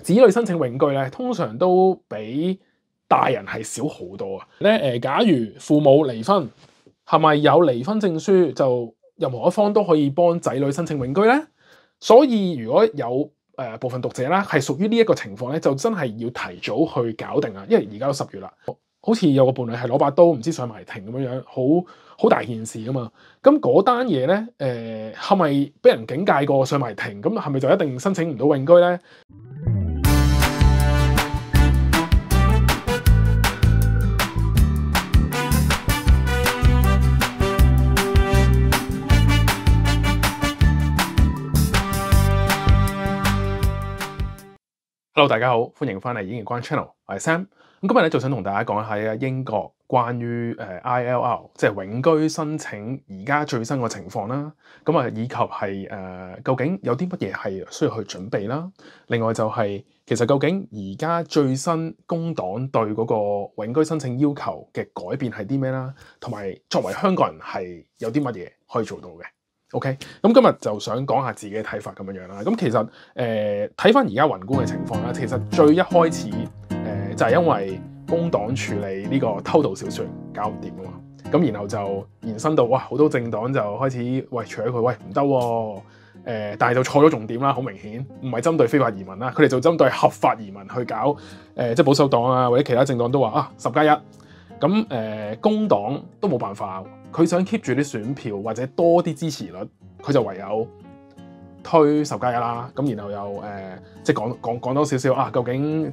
子女申請永居咧，通常都比大人係少好多啊。假如父母離婚，係咪有離婚證書就任何一方都可以幫仔女申請永居咧？所以如果有部分讀者啦係屬於呢一個情況咧，就真係要提早去搞定啊！因為而家都10月啦，好似有個伴侶係攞把刀唔知上埋庭咁樣，好大件事噶嘛。咁嗰單嘢咧，係咪俾人警戒過上埋庭？咁係咪就一定申請唔到永居咧？Hello， 大家好，歡迎翻嚟演繹關 channel， 我係 Sam。咁今日咧就想同大家講下英國關於ILR 即係永居申請而家最新嘅情況啦。咁啊以及係究竟有啲乜嘢係需要去準備啦。另外就係其實究竟而家最新工黨對嗰個永居申請要求嘅改變係啲咩啦？同埋作為香港人係有啲乜嘢可以做到嘅？OK， 咁今日就想講下自己嘅睇法咁樣啦。咁其實睇翻而家宏觀嘅情況啦，其實最一開始就係因為工黨處理呢個偷渡小船搞唔掂啊嘛。咁然後就延伸到哇好多政黨就開始喂除咗佢喂唔得喎，但係就錯咗重點啦，好明顯唔係針對非法移民啦，佢哋就針對合法移民去搞即係保守黨啊或者其他政黨都話啊10+1。咁工黨都冇辦法，佢想 keep 住啲選票或者多啲支持率，佢就唯有推10+1啦。咁然後又即係講多少少啊，究竟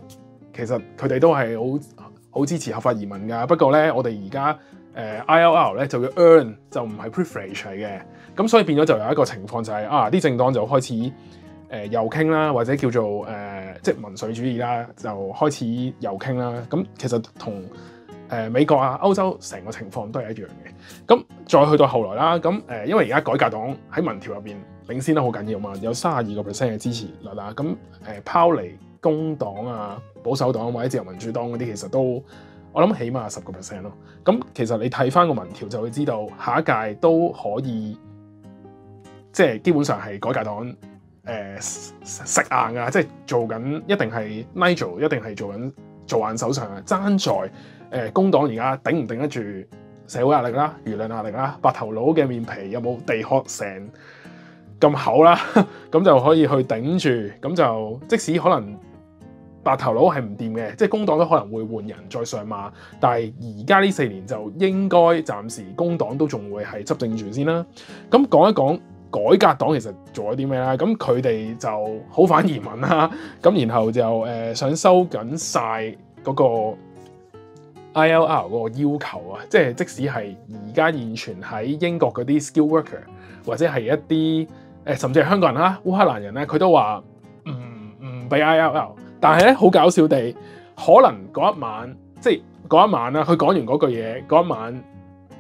其實佢哋都係好支持合法移民㗎。不過咧，我哋而家ILR 咧就要 earn 就唔係 privilege 嚟嘅。咁所以變咗就有一個情況就係啲政黨就開始右傾啦，或者叫做即係民粹主義啦，就開始右傾啦。咁其實同美國啊、歐洲成個情況都係一樣嘅。咁再去到後來啦，咁因為而家改革黨喺民調入邊領先得好緊要嘛，有32%嘅支持率啦。咁拋離工黨啊、保守黨或者自由民主黨嗰啲，其實都我諗起碼10%咯。咁其實你睇翻個民調就會知道，下一屆都可以即係基本上係改革黨食硬㗎，即係做緊一定係 Nigel 一定係做硬手上啊，爭在工黨而家頂唔頂得住社會壓力啦、輿論壓力啦、白頭佬嘅面皮有冇地殼成咁厚啦，咁就可以去頂住。咁就即使可能白頭佬係唔掂嘅，即係工黨都可能會換人再上馬，但係而家呢4年就應該暫時工黨都仲會係執政住先啦。咁講一講改革黨其實做咗啲咩啦？咁佢哋就好反移民啦，咁然後就想收緊晒嗰個 ILR 嗰個要求啊，即係即使係而家現存喺英國嗰啲 skill worker 或者係一啲甚至係香港人啦、烏克蘭人咧，佢都話唔俾 ILR。但係咧好搞笑地，可能嗰一晚即係嗰一晚啦，佢講完嗰句嘢，嗰一晚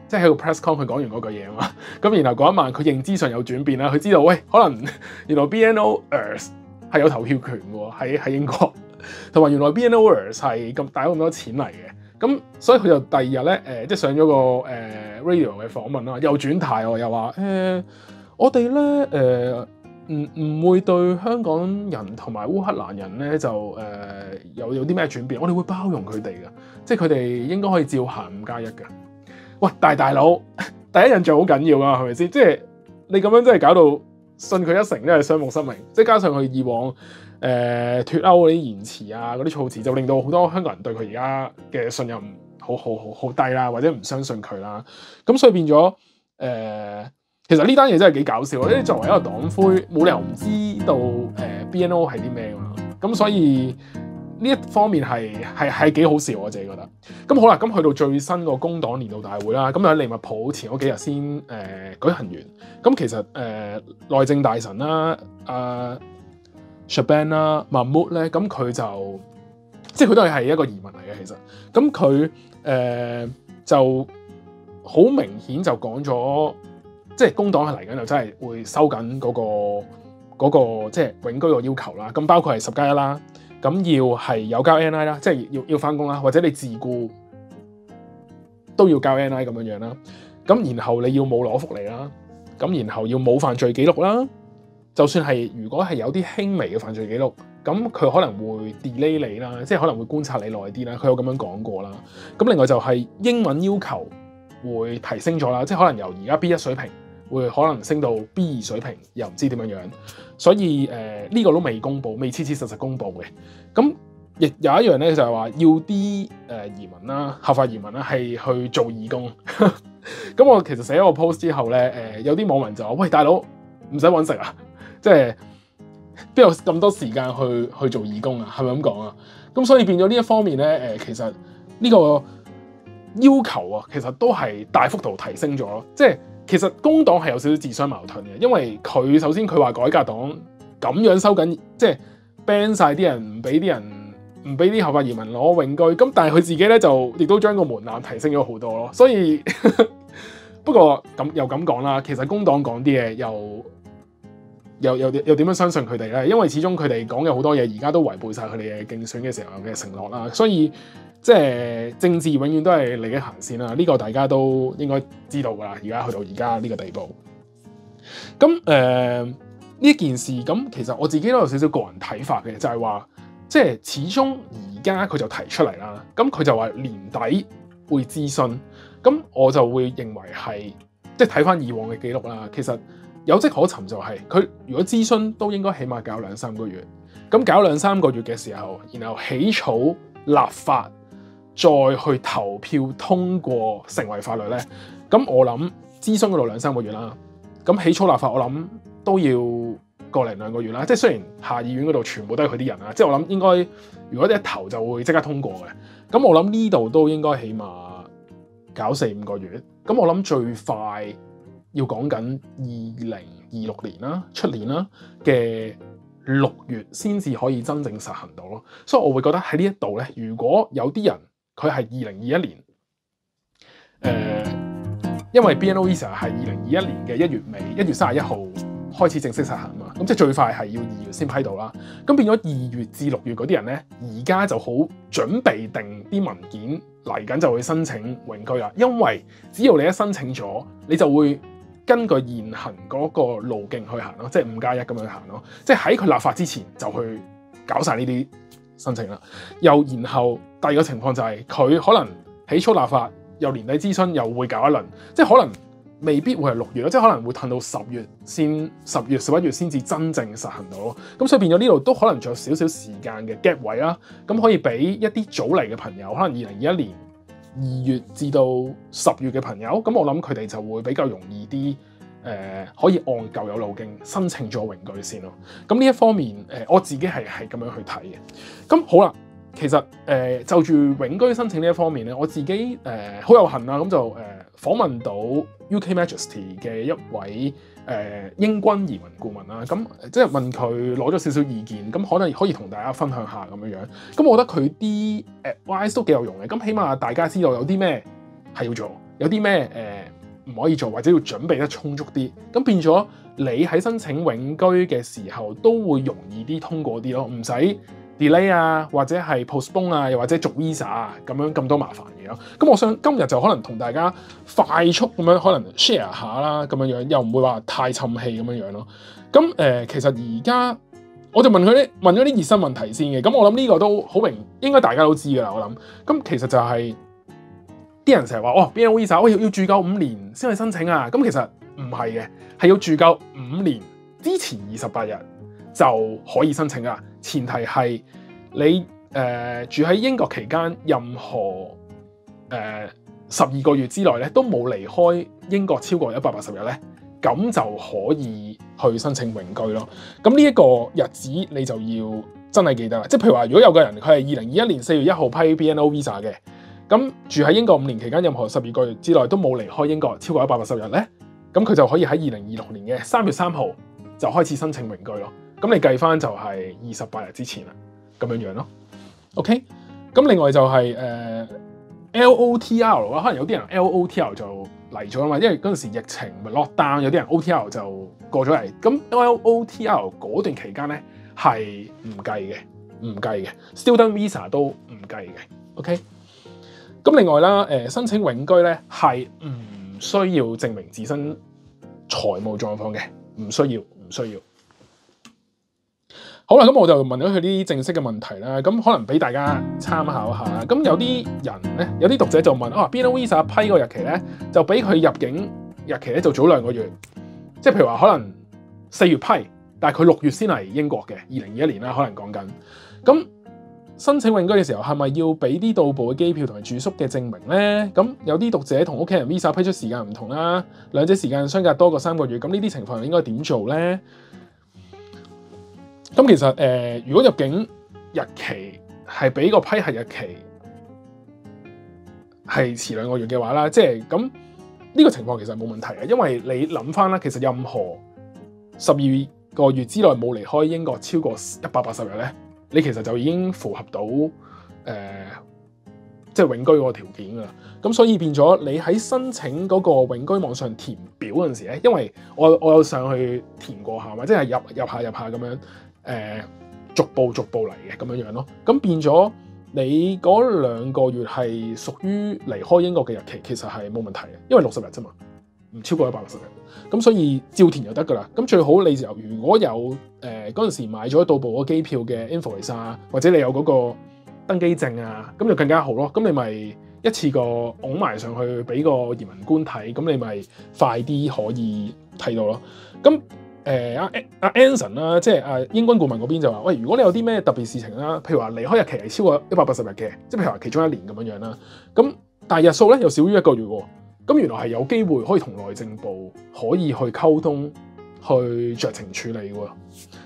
即係喺個 press con 佢講完嗰句嘢啊嘛。咁然後嗰一晚佢認知上有轉變啦，佢知道喂可能原來 BNOers 係有投票權嘅喎，喺英國，同埋原來 BNOers 係咁帶咁多錢嚟嘅。咁所以佢就第二日咧即係上咗個radio 嘅訪問啦，又轉態喎，又話我哋咧唔會對香港人同埋烏克蘭人咧就有啲咩轉變，我哋會包容佢哋㗎，即係佢哋應該可以照行5+1㗎。喂，大佬第一印象好緊要㗎，係咪先？即係你咁樣真係搞到信佢一成都係雙目失明，即係加上佢以往脫歐嗰啲言辭啊、嗰啲措辭，就令到好多香港人對佢而家嘅信任好低啦，或者唔相信佢啦。咁所以變咗其實呢單嘢真係幾搞笑。因為作為一個黨魁，冇理由唔知道BNO 係啲咩㗎嘛。咁所以呢一方面係幾好笑，我自己覺得。咁好啦，咁去到最新個工黨年度大會啦，咁喺利物浦前嗰幾日先舉行完。咁其實內政大臣啦、Shabane 啦、Mahmood 咧，咁佢就即係佢都係一個移民嚟嘅，其實。咁佢就好明顯就講咗。即係工黨係嚟緊就真係會收緊嗰個即係永居個要求啦，咁包括係10+1啦，咁要係有交 NI 啦，即係要返工啦，或者你自僱都要交 NI 咁樣啦，咁然後你要冇攞福利啦，咁然後要冇犯罪記錄啦，就算係如果係有啲輕微嘅犯罪記錄，咁佢可能會 delay 你啦，即係可能會觀察你耐啲啦。佢有咁樣講過啦。咁另外就係英文要求會提升咗啦，即係可能由而家 B1 水平會可能升到 B2 水平，又唔知點樣樣。所以呢個都未公佈，未切切實實公佈嘅。咁亦有一樣咧，就係話要啲移民啦，合法移民啦，係去做義工。咁我其實寫咗個 post 之後咧，有啲網民就話：喂，大佬唔使揾食啊！即係邊有咁多時間去做義工啊？係咪咁講啊？咁所以變咗呢一方面咧，其實呢個要求啊，其實都係大幅度提升咗咯。即係其實工黨係有少少自相矛盾嘅，因為佢首先佢話改革黨咁樣收緊，即係 ban 晒啲人，唔俾啲合法移民攞永居。咁但係佢自己咧就亦都將個門檻提升咗好多咯。所以不過又咁講啦，其實工黨講啲嘢又點樣相信佢哋咧？因為始終佢哋講嘅好多嘢，而家都違背晒佢哋嘅競選嘅時候嘅承諾啦。所以即係政治永遠都係利益行先啦。呢個大家都應該知道噶啦。而家去到而家呢個地步，咁呢件事咁，其實我自己都有少少個人睇法嘅，就係話即係始終而家佢就提出嚟啦。咁佢就話年底會諮詢，咁我就會認為係即係睇翻以往嘅記錄啦。其實有跡可尋就係佢如果諮詢都應該起碼搞2-3個月。咁搞2-3個月嘅時候，然後起草立法，再去投票通過成為法律咧。咁我諗諮詢嗰度2-3個月啦。咁起草立法我諗都要個零2個月啦。即係雖然下議院嗰度全部都係佢啲人啦，即係我諗應該如果一投就會即刻通過嘅。咁我諗呢度都應該起碼搞4-5個月。咁我諗最快要講緊2026年啦，出年啦嘅6月先至可以真正實行到咯。所以我會覺得喺呢一度咧，如果有啲人佢係2021年，因為 BNO Visa 係2021年嘅1月尾1月31號開始正式實行嘛，咁即係最快係要2月先批到啦。咁變咗2月至6月嗰啲人咧，而家就好準備定啲文件嚟緊就會申請永居啦。因為只要你一申請咗，你就會根據現行嗰個路徑去行咯，即係5+1咁樣行咯。即係喺佢立法之前就去搞晒呢啲申請啦。又然後第二個情況就係佢可能起草立法，又年底諮詢，又會搞一輪，即係可能未必會係6月咯，即係可能會褪到10月11月先至真正實行到咯。咁所以變咗呢度都可能仲有少少時間嘅 gap 位啦。咁可以俾一啲早嚟嘅朋友，可能2021年2月至到10月嘅朋友，咁我諗佢哋就會比較容易啲，可以按舊有路徑申請咗永居先咯。咁呢一方面，我自己係咁樣去睇嘅。咁好啦，其實就住永居申請呢一方面咧，我自己好有幸啦，咁就訪問到 UK Majesty 嘅一位英軍移民顧問啦。咁即係問佢攞咗少少意見，咁可能可以同大家分享下咁樣樣。咁我覺得佢啲 advice 都幾有用嘅。咁起碼大家知道有啲咩係要做，有啲咩唔可以做，或者要準備得充足啲。咁變咗你喺申請永居嘅時候都會容易啲通過啲咯，唔使 delay 啊，或者係 postpone 啊，又或者續 visa 啊，咁多麻煩嘢咯。咁我想今日就可能同大家快速咁樣可能 share 下啦，咁樣樣又唔會話太沉氣咁樣樣咯。咁其實而家我就問咗啲熱身問題先嘅。咁我諗呢個都好明，應該大家都知噶啦。我諗咁其實就係啲人成日話BNO Visa 要住夠5年先去申請啊。咁其實唔係嘅，係要住夠5年之前28日就可以申請噶。前提係你住喺英國期間，任何12個月之內咧都冇離開英國超過180日咧，咁就可以去申請永居咯。咁呢一個日子你就要真係記得啦。即係譬如話，如果有個人佢係2021年4月1號批 BNO Visa 嘅，咁住喺英國5年期間，任何12個月之內都冇離開英國超過180日咧，咁佢就可以喺2026年嘅3月3號就開始申請永居咯。咁你計翻就係28日之前啦，咁樣樣咯。OK， 咁另外就係LOTR 可能有啲人 LOTR 就嚟咗啊嘛，因為嗰陣時疫情咪 lockdown，有啲人 OTR 就過咗嚟。咁 LOTR 嗰段期間咧係唔計嘅，Student Visa 都唔計嘅。OK， 咁另外啦，申請永居咧係唔需要證明自身財務狀況嘅，唔需要。好啦，咁我就問咗佢啲正式嘅問題啦，咁可能俾大家參考一下。咁有啲人咧，有啲讀者就問BNO Visa 批個日期咧，就比佢入境日期咧就早2個月，即係譬如話可能4月批，但係佢6月先嚟英國嘅，2021年啦，可能講緊。咁申請永居嘅時候係咪要俾啲到埗嘅機票同埋住宿嘅證明咧？咁有啲讀者同屋企人 Visa 批出時間唔同啦，兩者時間相隔多過3個月，咁呢啲情況應該點做咧？咁其實如果入境日期係比個批核日期係遲2個月嘅話啦，即係咁呢個情況其實冇問題嘅，因為你諗翻啦，其實任何12個月之內冇離開英國超過180日咧，你其實就已經符合到即係永居嗰個條件噶啦。咁所以變咗你喺申請嗰個永居網上填表嗰陣時咧，因為我有上去填過下嘛，即係入下咁樣。逐步嚟嘅咁樣咯，咁變咗你嗰2個月係屬於離開英國嘅日期，其實係冇問題嘅，因為60日啫嘛，唔超過160日，咁所以照填就得噶啦。咁最好你就如果有嗰陣時買咗到埗嗰機票嘅 invoice 啊，或者你有嗰個登機證啊，咁就更加好咯。咁你咪一次過拱埋上去俾個移民官睇，咁你咪快啲可以睇到咯。咁阿 Anson 啦，即係英軍顧問嗰邊就話：喂，如果你有啲咩特別事情啦，譬如話離開日期係超過180日嘅，即係譬如話其中1年咁樣啦，咁但係日數咧又少於1個月喎，咁原來係有機會可以同內政部可以去溝通，去酌情處理喎。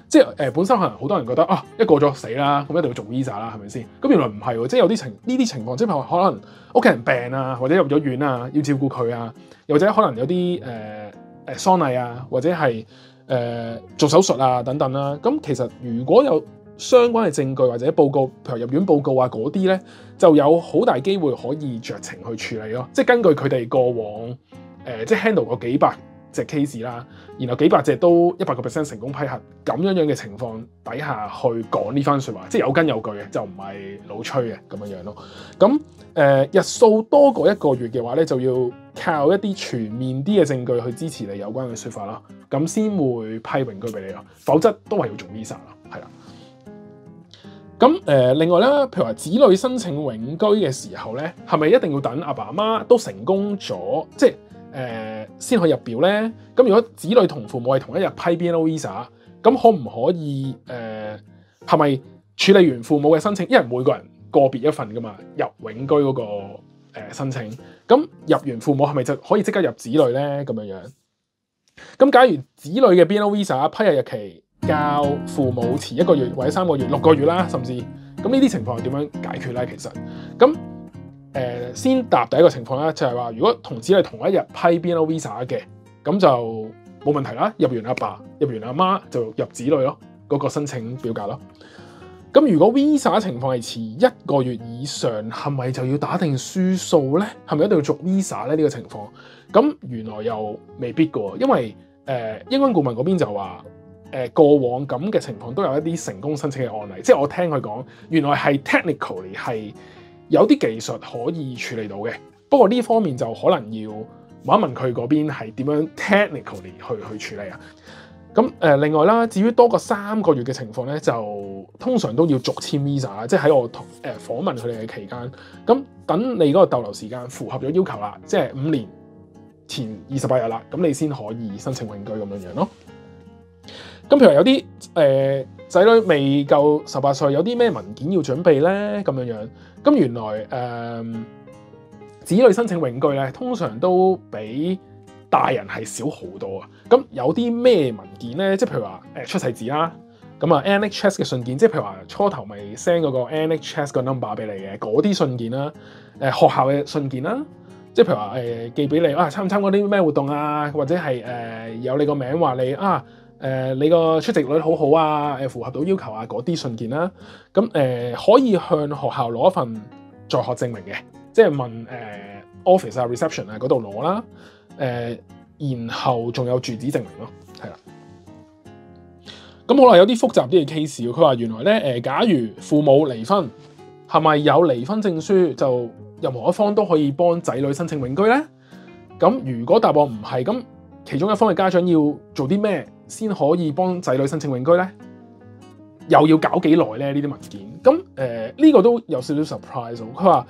即係本身可能好多人覺得一過咗死啦，咁一定要做 visa 啦，係咪先？咁原來唔係喎，即係有啲呢啲情況，即係可能屋企人病啊，或者入咗院啊，要照顧佢啊，又或者可能有啲喪禮啊，或者係做手術啊等等啦，咁其實如果有相關嘅證據或者報告，譬如入院報告啊嗰啲咧，就有好大機會可以酌情去處理咯。即係根據佢哋過往即係 handle 過幾百隻 case 啦，然後幾百隻都100% 成功批核，咁樣嘅情況底下去講呢番説話，即係有根有據嘅，就唔係老吹嘅咁樣咯。咁日數多過1個月嘅話咧，就要靠一啲全面啲嘅證據去支持你有關嘅説法啦，咁先會批永居俾你咯，否則都係要做 visa 咯，係啦。咁另外咧，譬如話子女申請永居嘅時候咧，係咪一定要等阿爸阿媽都成功咗，即係先可以入表咧？咁如果子女同父母係同一日批 BNO Visa，咁可唔可以係咪處理完父母嘅申請，因為每個人個別一份噶嘛，入永居嗰個申請，咁入完父母係咪就可以即刻入子女咧？咁樣，咁假如子女嘅 BNO Visa 批核日期較父母遲1個月或者3個月、6個月啦，甚至咁呢啲情況係點樣解決咧？其實咁先答第一個情況啦，就係話如果同子女同一日批 BNO Visa 嘅，咁就冇問題啦。入完阿爸、入完阿媽就入子女咯，嗰個申請表格咯。咁如果 Visa 情況係遲1個月以上，係咪就要打定輸數咧？係咪一定要續 Visa 咧？呢個情況，咁原來又未必嘅，因為英軍顧問嗰邊就話過往咁嘅情況都有一啲成功申請嘅案例，即係我聽佢講，原來係 technically 係有啲技術可以處理到嘅。不過呢方面就可能要問一問佢嗰邊係點樣 technically 去處理啊。咁另外啦，至於多過3個月嘅情況咧，就通常都要續簽 visa 啦，即係喺我訪問佢哋嘅期間，咁等你嗰個逗留時間符合咗要求啦，即係5年前28日啦，咁你先可以申請永居咁樣咯。咁譬如有啲仔女未夠18歲，有啲咩文件要準備咧？咁樣，咁原來子女申請永居咧，通常都比大人係少好多啊！咁有啲咩文件咧？即係譬如話出世紙啦，咁啊 NHS 嘅信件，即係譬如話初頭咪 send 嗰個 NHS 個 number 俾你嘅嗰啲信件啦，學校嘅信件啦，即係譬如話寄俾你參唔參加啲咩活動啊，或者係有你個名話你你個出席率好好啊，符合到要求啊嗰啲信件啦，咁可以向學校攞一份在學證明嘅，即係問office 啊 reception 啊嗰度攞啦。然後仲有住址證明咯，係啦。咁可能有啲複雜啲嘅 case，佢話原來咧假如父母離婚，係咪有離婚證書就任何一方都可以幫仔女申請永居咧？咁如果答案唔係，咁其中一方嘅家長要做啲咩先可以幫仔女申請永居咧？又要搞幾耐咧？呢啲文件咁呢個都有少少 surprise。佢話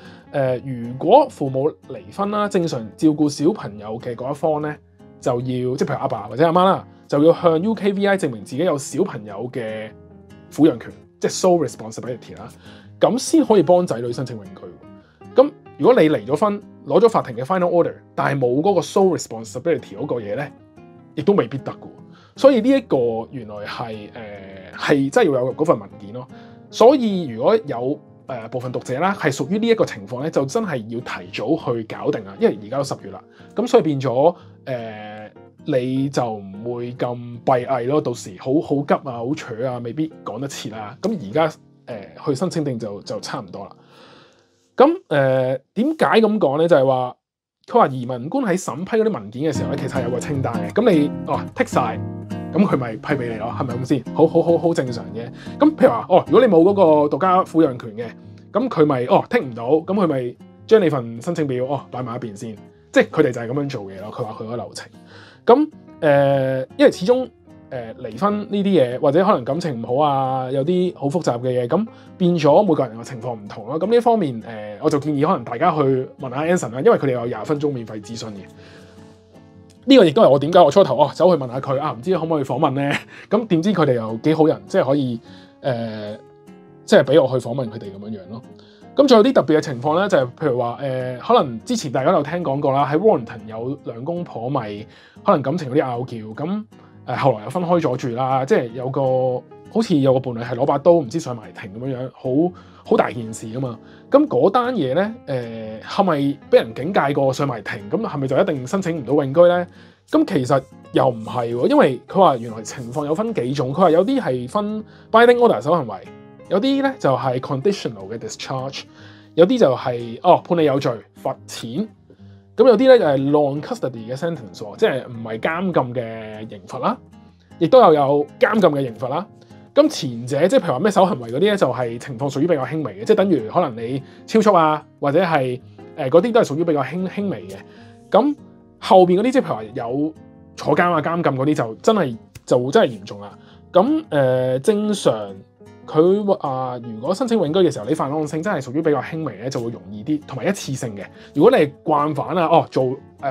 如果父母離婚啦，正常照顧小朋友嘅嗰一方咧，就要即係譬如阿爸或者阿媽啦，就要向 UKVI 證明自己有小朋友嘅撫養權，即係 sole responsibility 啦，咁先可以幫仔女申請永居。咁如果你離咗婚，攞咗法庭嘅 final order，但係冇嗰個 sole responsibility 嗰個嘢咧，亦都未必得嘅。所以呢一個原來係真係要有嗰份文件咯。所以如果有部分讀者啦係屬於呢一個情況咧，就真係要提早去搞定啦。因為而家都10月啦，咁所以變咗你就唔會咁閉翳咯。到時好急啊，好扯啊，未必趕得切啊。咁而家去申請定就差唔多啦。咁點解咁講咧？就係話佢話移民官喺審批嗰啲文件嘅時候咧，其實係有個清單嘅。咁你剔晒，咁佢咪批俾你咯？係咪咁先？好正常嘅。咁譬如話如果你冇嗰個獨家撫養權嘅，咁佢咪剔唔到，咁佢咪將你份申請表擺埋一邊先。即係佢哋就係咁樣做嘢咯。佢話佢個流程。咁因為始終離婚呢啲嘢，或者可能感情唔好啊，有啲好複雜嘅嘢，咁變咗每個人嘅情況唔同咯。咁呢一方面我就建議可能大家去問下 Anson 啦，因為佢哋有20分鐘免費諮詢嘅。呢個亦都係我點解我初頭走去問下佢唔知可唔可以訪問咧？咁點知佢哋又幾好人，即係可以即係俾我去訪問佢哋咁樣咯。咁仲有啲特別嘅情況咧，就係譬如話可能之前大家有聽講過啦，喺 Warrington 有兩公婆咪可能感情有啲拗撬，咁後來又分開咗住啦，即係有個好似有個伴侶係攞把刀唔知上埋庭咁樣，好大件事噶嘛。咁嗰單嘢咧係咪俾人警戒過上埋庭？咁係咪就一定申請唔到永居咧？咁其實又唔係喎，因為佢話原來情況有分幾種，佢話有啲係分 binding order 守行為，有啲咧就係 conditional 嘅 discharge， 有啲就係判你有罪罰錢。咁有啲咧就係 long custody 嘅 sentence， 即係唔係監禁嘅刑罰啦，亦都有監禁嘅刑罰啦。咁前者即係譬如話咩守行為嗰啲咧，就係情況屬於比較輕微嘅，即係等於可能你超速啊，或者係嗰啲都係屬於比較輕微嘅。咁後邊嗰啲即係譬如話有坐監啊、監禁嗰啲就真係嚴重啦。咁正常佢話如果申請永居嘅時候，你犯案性真係屬於比較輕微咧，就會容易啲，同埋一次性嘅。如果你係慣犯啊，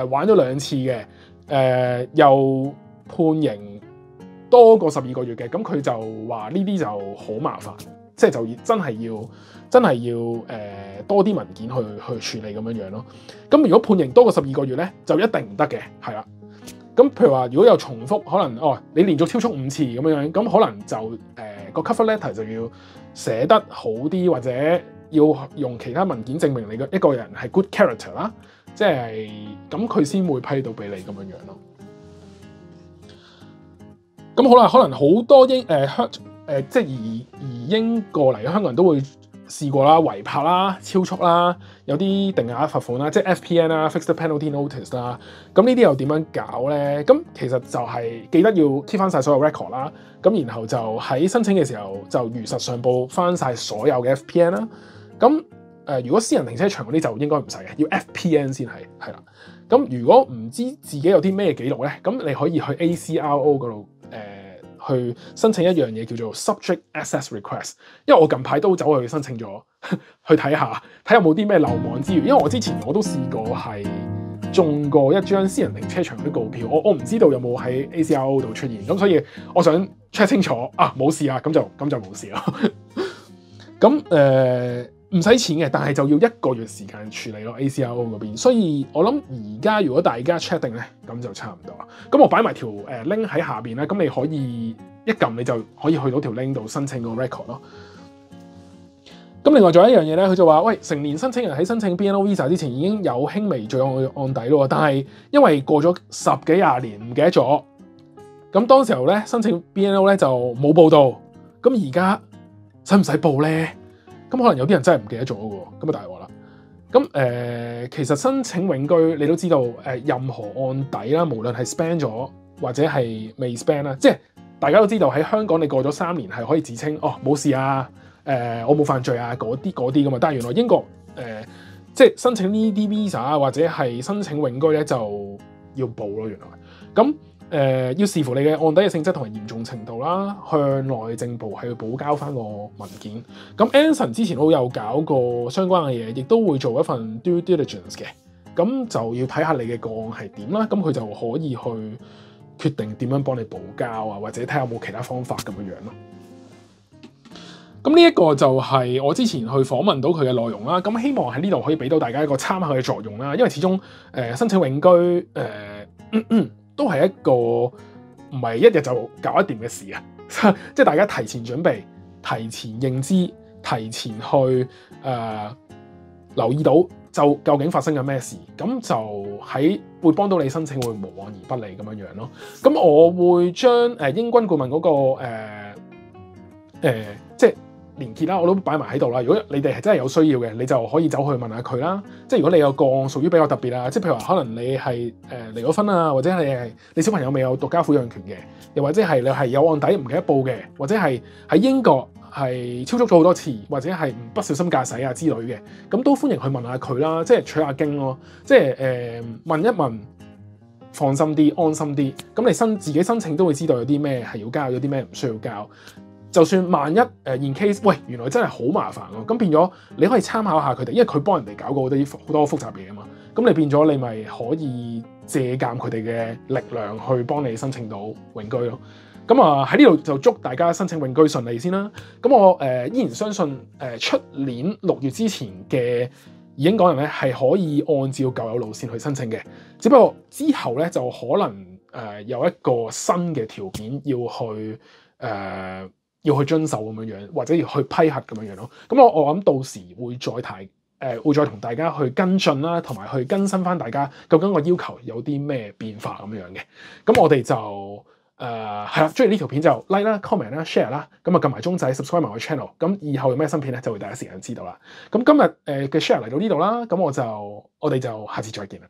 玩咗2次嘅，又判刑多過12個月嘅，咁佢就話呢啲就好麻煩，即係就真係要多啲文件去處理咁樣咯。咁如果判刑多過12個月咧，就一定唔得嘅，係啦。咁譬如話，如果有重複，可能你連續超速5次咁樣，咁可能就個 cover letter 就要寫得好啲，或者要用其他文件證明你嘅一個人係 good character 啦，即係咁佢先會批到俾你咁樣咯。咁好啦，可能好多即係移英過嚟嘅香港人都會試過啦，違泊啦、超速啦，有啲定額罰款啦，即係 FPN 啦、Fixed Penalty Notice 啦。咁呢啲又點樣搞咧？咁其實就係記得要 keep 翻晒所有 record 啦。咁然後就喺申請嘅時候就如實上報翻晒所有嘅 FPN 啦。咁如果私人停車場嗰啲就應該唔使嘅，要 FPN 先係啦。咁如果唔知自己有啲咩記錄咧，咁你可以去 ACRO 嗰度去申請一樣嘢叫做 Subject Access Request， 因為我近排都走去申請咗，去睇下有冇啲咩漏網之魚。因為我之前我都試過係中過一張私人停車場啲告票，我唔知道有冇喺 ACRO 度出現，咁所以我想 check 清楚冇事啊，咁就冇事咯。咁唔使錢嘅，但係就要1個月時間處理咯 ACRO 嗰邊。所以我諗而家如果大家 check 定咧，咁就差唔多啦。咁我擺埋條link 喺下邊咧，咁你可以一撳你就可以去到條 link 度申請個 record 咯。咁另外仲有一樣嘢咧，佢就話：喂，成年申請人喺申請 BNO Visa 之前已經有輕微罪案底咯，但係因為過咗10幾20年唔記得咗，咁當時候咧申請 BNO 咧就冇報到。咁而家使唔使報咧？咁可能有啲人真係唔記得咗嘅喎，咁啊大鑊啦。咁其實申請永居你都知道，任何案底啦，無論係 span 咗或者係未 span 啦，即係大家都知道喺香港你過咗3年係可以自稱冇事啊，我冇犯罪啊嗰啲噶嘛。但係原來英國即係申請呢啲 visa 或者係申請永居咧就要報咯，原來。咁要視乎你嘅案底嘅性質同埋嚴重程度啦，向內政部係要補交翻個文件。咁 Anson 之前都有搞過相關嘅嘢，亦都會做一份 due diligence 嘅。咁就要睇下你嘅個案係點啦，咁佢就可以去決定點樣幫你補交啊，或者睇下有冇其他方法咁樣樣咯。咁呢一個就係我之前去訪問到佢嘅內容啦。咁希望喺呢度可以俾到大家一個參考嘅作用啦。因為始終申請永居都係一個唔係一日就搞得掂嘅事啊。即係大家提前準備、提前認知、提前去留意到就究竟發生緊咩事，咁就會幫到你申請會無往而不利咁樣樣咯。咁我會將英軍顧問嗰個即係連結啦，我都擺埋喺度啦。如果你哋係真係有需要嘅，你就可以走去問下佢啦。即係如果你有個案屬於比較特別啊，即係譬如話可能你係離咗婚啊，或者你小朋友未有獨家撫養權嘅，又或者係你係有案底唔記得報嘅，或者係喺英國係超速咗好多次，或者係不小心駕駛啊之類嘅，咁都歡迎去問下佢啦，即係取下經咯，即係問一問，放心啲，安心啲。咁你自己申請都會知道有啲咩係要交，有啲咩唔需要交。就算萬一in case，喂，原來真係好麻煩咯，咁變咗你可以參考下佢哋，因為佢幫人哋搞過好多複雜嘢啊嘛。咁你變咗你咪可以借鑑佢哋嘅力量去幫你申請到永居咯。咁啊喺呢度就祝大家申請永居順利先啦。咁我依然相信出年6月之前嘅移英港人咧係可以按照舊有路線去申請嘅，只不過之後咧就可能有一個新嘅條件要去遵守咁樣樣，或者要去批核咁樣樣咯。咁我諗到時會再同大家去跟進啦，同埋去更新翻大家究竟個要求有啲咩變化咁樣嘅。咁我哋就係啦，中意呢條片就 like 啦、comment 啦、share 啦，咁啊撳埋鐘仔 subscribe 埋我 channel。咁以後有咩新片咧，就會第一時間知道啦。咁今日嘅 share 嚟到呢度啦，咁我哋就下次再見啦。